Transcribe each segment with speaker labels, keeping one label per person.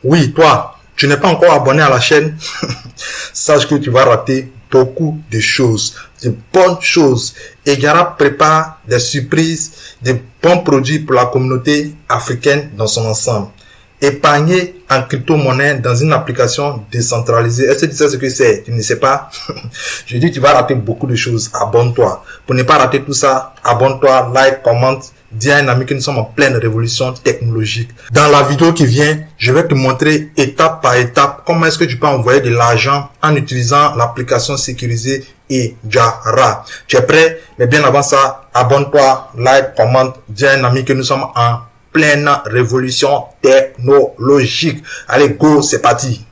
Speaker 1: Oui, toi, tu n'es pas encore abonné à la chaîne. Sache que tu vas rater beaucoup de choses, de bonnes choses. Et Gara prépare des surprises, des bons produits pour la communauté africaine dans son ensemble. Épargner en crypto-monnaie dans une application décentralisée. Est-ce que tu sais ce que c'est? Tu ne sais pas? Je dis, tu vas rater beaucoup de choses. Abonne-toi. Pour ne pas rater tout ça, abonne-toi, like, commente. Dis à un ami que nous sommes en pleine révolution technologique. Dans la vidéo qui vient, je vais te montrer étape par étape comment est-ce que tu peux envoyer de l'argent en utilisant l'application sécurisée et Jara. Tu es prêt? Mais bien avant ça, abonne-toi, like, commente. Dis à un ami que nous sommes en pleine révolution technologique. Allez, go, c'est parti.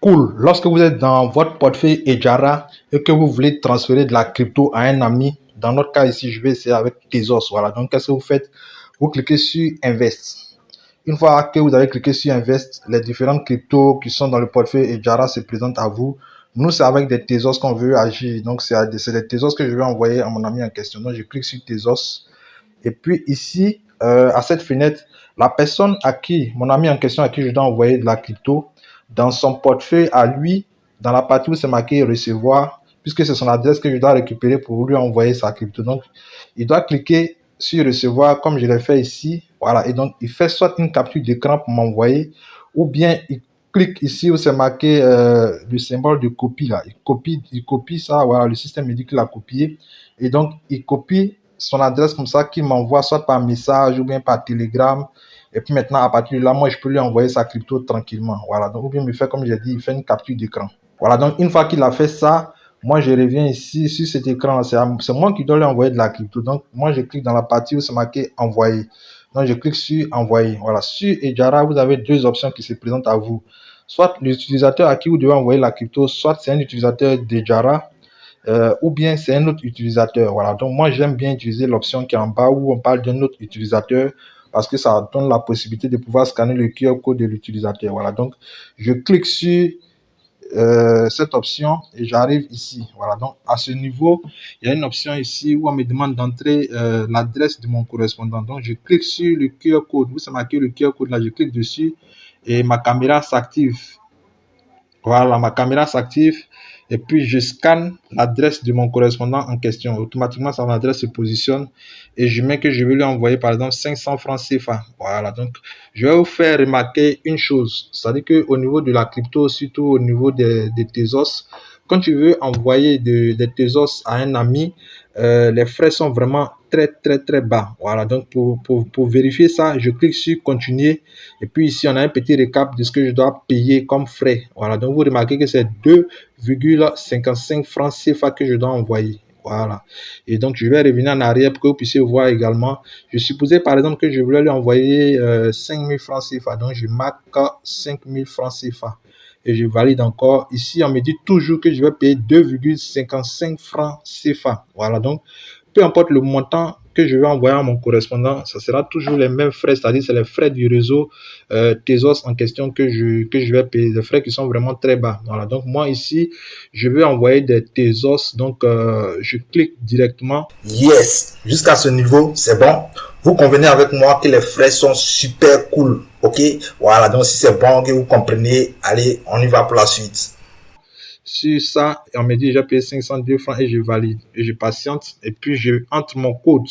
Speaker 1: Cool. Lorsque vous êtes dans votre portefeuille Ejara et que vous voulez transférer de la crypto à un ami, dans notre cas ici, je vais essayer avec Tezos. Voilà. Donc, qu'est-ce que vous faites? Vous cliquez sur Invest. Une fois que vous avez cliqué sur Invest, les différentes cryptos qui sont dans le portefeuille Ejara se présentent à vous. Nous, c'est avec des Tezos qu'on veut agir. Donc, c'est des Tezos que je vais envoyer à mon ami en question. Donc, je clique sur Tezos. Et puis ici, à cette fenêtre, la personne à qui, mon ami en question à qui je dois envoyer de la crypto, dans son portefeuille à lui, dans la partie où c'est marqué recevoir, puisque c'est son adresse que je dois récupérer pour lui envoyer sa crypto. Donc, il doit cliquer sur recevoir comme je l'ai fait ici. Voilà. Et donc, il fait soit une capture d'écran pour m'envoyer, ou bien il clique ici où c'est marqué le symbole de copie là. Il copie ça. Voilà. Le système me dit qu'il a copié. Et donc, il copie son adresse comme ça qu'il m'envoie soit par message ou bien par télégramme. Et puis maintenant, à partir de là, moi, je peux lui envoyer sa crypto tranquillement. Voilà. Donc, ou bien il me fait, comme j'ai dit, il fait une capture d'écran. Voilà. Donc, une fois qu'il a fait ça, moi, je reviens ici sur cet écran. C'est moi qui dois lui envoyer de la crypto. Donc, moi, je clique dans la partie où c'est marqué envoyer. Donc, je clique sur envoyer. Voilà. Sur Ejara, vous avez deux options qui se présentent à vous. Soit l'utilisateur à qui vous devez envoyer la crypto, soit c'est un utilisateur d'Ejara, ou bien c'est un autre utilisateur. Voilà. Donc, moi, j'aime bien utiliser l'option qui est en bas où on parle d'un autre utilisateur parce que ça donne la possibilité de pouvoir scanner le QR code de l'utilisateur. Voilà. Donc, je clique sur cette option et j'arrive ici. Voilà. Donc, à ce niveau, il y a une option ici où on me demande d'entrer l'adresse de mon correspondant. Donc, je clique sur le QR code. Vous savez marqué le QR code là, je clique dessus et ma caméra s'active. Voilà, ma caméra s'active et puis je scanne l'adresse de mon correspondant en question. Automatiquement, son adresse se positionne et je mets que je vais lui envoyer par exemple 500 francs CFA. Voilà, donc je vais vous faire remarquer une chose, c'est-à-dire qu'au niveau de la crypto, surtout au niveau des Tezos, quand tu veux envoyer des Tezos à un ami, les frais sont vraiment très bas. Voilà, donc pour vérifier ça, je clique sur continuer et puis ici, on a un petit récap de ce que je dois payer comme frais. Voilà, donc vous remarquez que c'est 2,55 francs CFA que je dois envoyer. Voilà. Et donc, je vais revenir en arrière pour que vous puissiez voir également. Je supposais par exemple que je voulais lui envoyer 5 000 francs CFA. Donc, je marque 5 000 francs CFA. Et je valide encore. Ici, on me dit toujours que je vais payer 2,55 francs CFA. Voilà, donc peu importe le montant que je vais envoyer à mon correspondant, ça sera toujours les mêmes frais, c'est-à-dire c'est les frais du réseau Tezos en question que je vais payer, des frais qui sont vraiment très bas. Voilà, donc moi ici, je vais envoyer des Tezos, donc je clique directement. Yes, jusqu'à ce niveau, c'est bon. Vous convenez avec moi que les frais sont super cool, ok? Voilà, donc si c'est bon, que vous comprenez, allez, on y va pour la suite. Sur ça, on me dit j'ai payé 502 francs et je valide. Et je patiente et puis je entre mon code.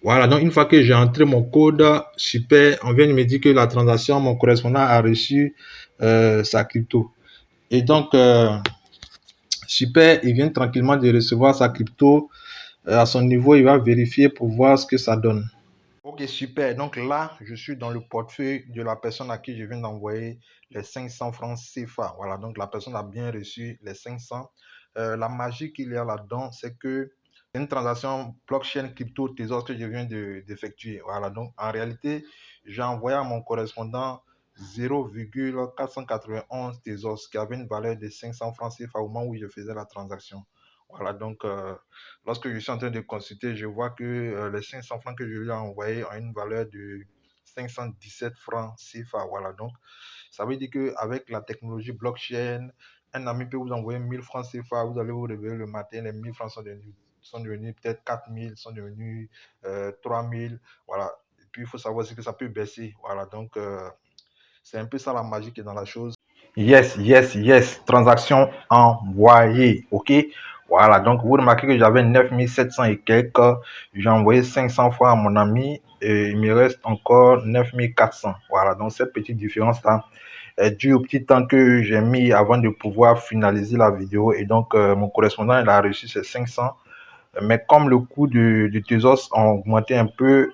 Speaker 1: Voilà, donc une fois que j'ai entré mon code, super, on vient de me dire que la transaction, mon correspondant a reçu sa crypto. Et donc, super, il vient tranquillement de recevoir sa crypto. À son niveau, il va vérifier pour voir ce que ça donne. Ok, super. Donc là, je suis dans le portefeuille de la personne à qui je viens d'envoyer les 500 francs CFA. Voilà, donc la personne a bien reçu les 500. La magie qu'il y a là-dedans, c'est que c'est une transaction blockchain crypto Tezos que je viens d'effectuer. Voilà, donc en réalité, j'ai envoyé à mon correspondant 0,491 Tezos qui avait une valeur de 500 francs CFA au moment où je faisais la transaction. Voilà, donc lorsque je suis en train de consulter, je vois que les 500 francs que je lui ai envoyés ont une valeur de 517 francs CFA. Voilà, donc ça veut dire qu'avec la technologie blockchain, un ami peut vous envoyer 1000 francs CFA, vous allez vous réveiller le matin, les 1000 francs sont devenus peut-être 4000, sont devenus 3000. Voilà. puis il faut savoir aussi que ça peut baisser. Voilà, donc c'est un peu ça la magie qui est dans la chose. Yes, yes, yes. Transaction envoyée. OK? Voilà. Donc, vous remarquez que j'avais 9700 et quelques. J'ai envoyé 500 fois à mon ami et il me reste encore 9400. Voilà. Donc, cette petite différence-là est due au petit temps que j'ai mis avant de pouvoir finaliser la vidéo. Et donc, mon correspondant, il a reçu ses 500. Mais comme le coût du Tezos a augmenté un peu,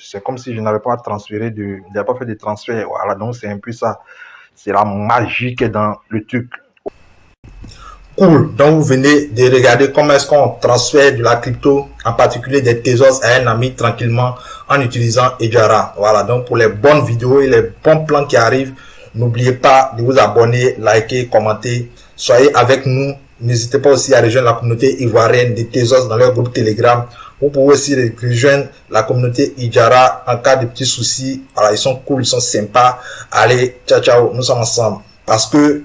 Speaker 1: c'est comme si je n'avais pas transféré je n'avais pas fait de transfert. Voilà. Donc, c'est un peu ça. C'est la magie qui est dans le truc. Cool. Donc, vous venez de regarder comment est-ce qu'on transfère de la crypto, en particulier des Tezos à un ami tranquillement en utilisant Ejara. Voilà. Donc, pour les bonnes vidéos et les bons plans qui arrivent, n'oubliez pas de vous abonner, liker, commenter. Soyez avec nous. N'hésitez pas aussi à rejoindre la communauté ivoirienne des Tezos dans leur groupe Telegram. Vous pouvez aussi rejoindre la communauté Ejara en cas de petits soucis. Voilà, ils sont cool, ils sont sympas. Allez, ciao, ciao, nous sommes ensemble. Parce que